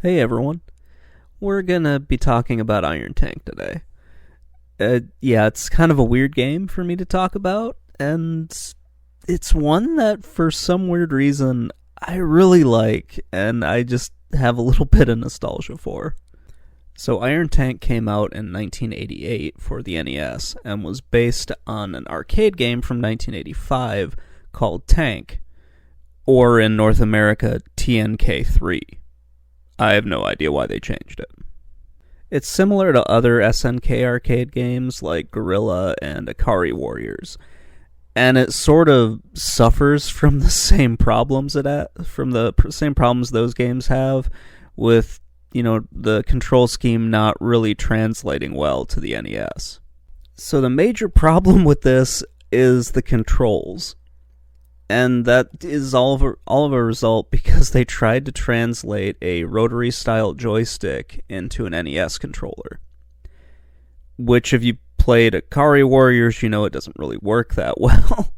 Hey everyone, we're gonna be talking about Iron Tank today. Yeah, it's kind of a weird game for me to talk about, and it's one that for some weird reason I really like, and I just have a little bit of nostalgia for. So Iron Tank came out in 1988 for the NES and was based on an arcade game from 1985 called Tank, or in North America, TNK3. I have no idea why they changed it. It's similar to other SNK arcade games like Gorilla and Ikari Warriors, and it sort of suffers from the same problems same problems those games have with, the control scheme not really translating well to the NES. So the major problem with this is the controls. And that is all of a result because they tried to translate a rotary-style joystick into an NES controller. Which, if you played Ikari Warriors, you know it doesn't really work that well.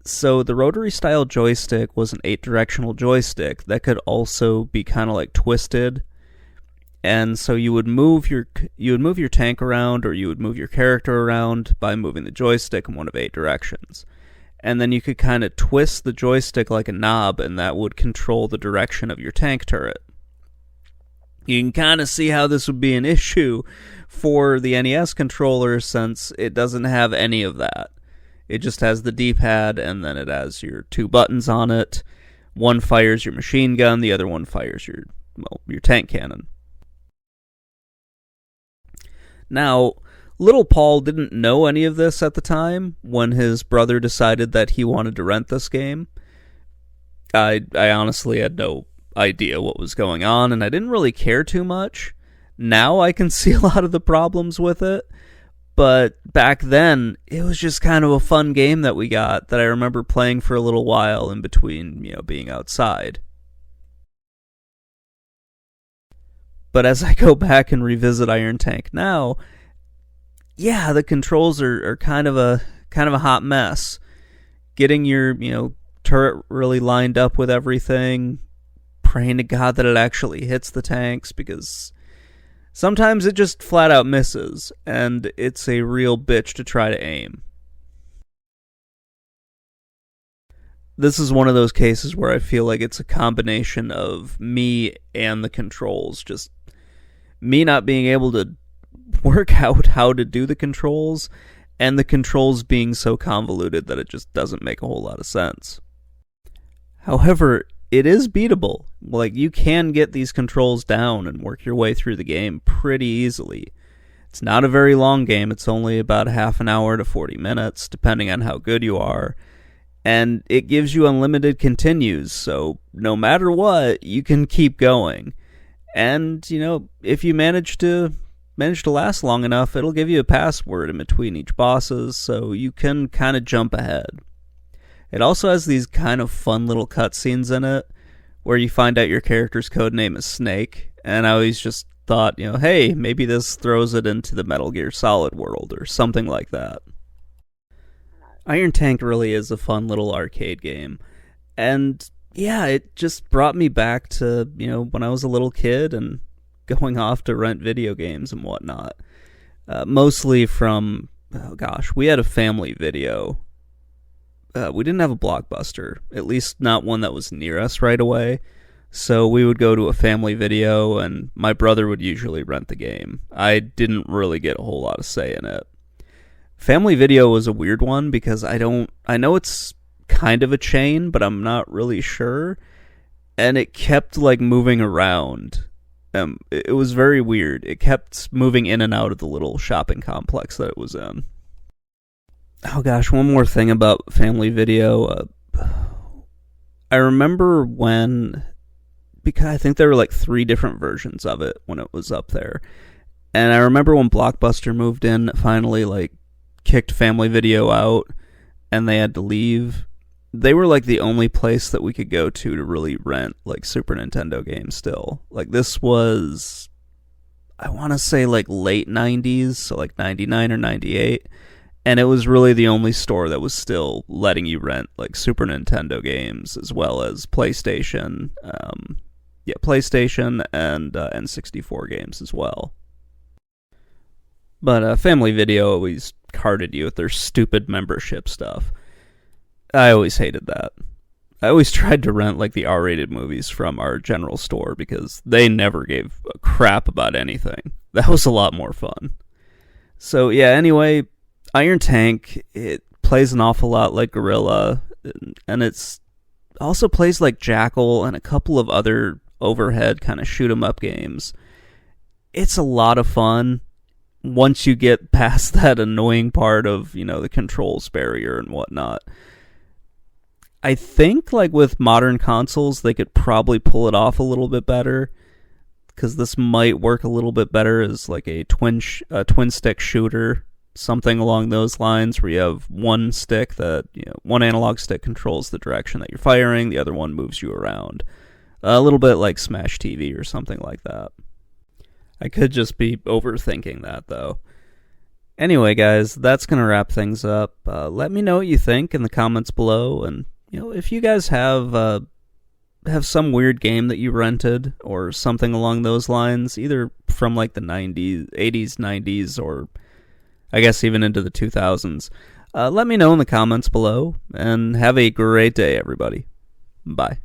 So the rotary-style joystick was an 8-directional joystick that could also be kind of like twisted. And so you would move your tank around, or you would move your character around by moving the joystick in one of 8 directions. And then you could kind of twist the joystick like a knob, and that would control the direction of your tank turret. You can kind of see how this would be an issue for the NES controller, since it doesn't have any of that. It just has the D-pad, and then it has your 2 buttons on it. One fires your machine gun, the other one fires your tank cannon. Now, Little Paul didn't know any of this at the time when his brother decided that he wanted to rent this game. I honestly had no idea what was going on, and I didn't really care too much. Now I can see a lot of the problems with it, but back then it was just kind of a fun game that we got that I remember playing for a little while in between, being outside. But as I go back and revisit Iron Tank now, yeah, the controls are kind of a hot mess. Getting your, turret really lined up with everything, praying to God that it actually hits the tanks, because sometimes it just flat out misses, and it's a real bitch to try to aim. This is one of those cases where I feel like it's a combination of me and the controls, just me not being able to work out how to do the controls, and the controls being so convoluted that it just doesn't make a whole lot of sense. However, it is beatable. Like, you can get these controls down and work your way through the game pretty easily. It's not a very long game. It's only about half an hour to 40 minutes, depending on how good you are. And it gives you unlimited continues, so no matter what, you can keep going. And, if you manage to last long enough, it'll give you a password in between each bosses, so you can kind of jump ahead. It also has these kind of fun little cutscenes in it, where you find out your character's codename is Snake, and I always just thought, hey, maybe this throws it into the Metal Gear Solid world, or something like that. Iron Tank really is a fun little arcade game, and yeah, it just brought me back to, when I was a little kid, and going off to rent video games and whatnot. Mostly from, we had a family video. We didn't have a Blockbuster, at least not one that was near us right away. So we would go to a family video, and my brother would usually rent the game. I didn't really get a whole lot of say in it. Family video was a weird one because I know it's kind of a chain, but I'm not really sure. And it kept moving around. It was very weird. It kept moving in and out of the little shopping complex that it was in. Oh gosh, one more thing about family video. I remember because I think there were 3 different versions of it when it was up there. And I remember when Blockbuster moved in, finally kicked family video out, and they had to leave. They were the only place that we could go to really rent Super Nintendo games still. This was, I want to say late 90s, so 99 or 98. And it was really the only store that was still letting you rent Super Nintendo games as well as PlayStation, Yeah, PlayStation and N64 games as well. But Family Video always carded you with their stupid membership stuff. I always hated that. I always tried to rent like the R-rated movies from our general store because they never gave a crap about anything. That was a lot more fun. So yeah, anyway, Iron Tank, it plays an awful lot like Gorilla, and it's also plays like Jackal and a couple of other overhead kind of shoot 'em up games. It's a lot of fun once you get past that annoying part of, the controls barrier and whatnot. I think, like, with modern consoles, they could probably pull it off a little bit better, because this might work a little bit better as, like, a twin-stick shooter, something along those lines, where you have one stick that, one analog stick controls the direction that you're firing, the other one moves you around. A little bit like Smash TV or something like that. I could just be overthinking that, though. Anyway, guys, that's going to wrap things up. Let me know what you think in the comments below, and if you guys have some weird game that you rented or something along those lines, either from like the 90s, 80s, 90s, or I guess even into the 2000s, let me know in the comments below, and have a great day, everybody. Bye.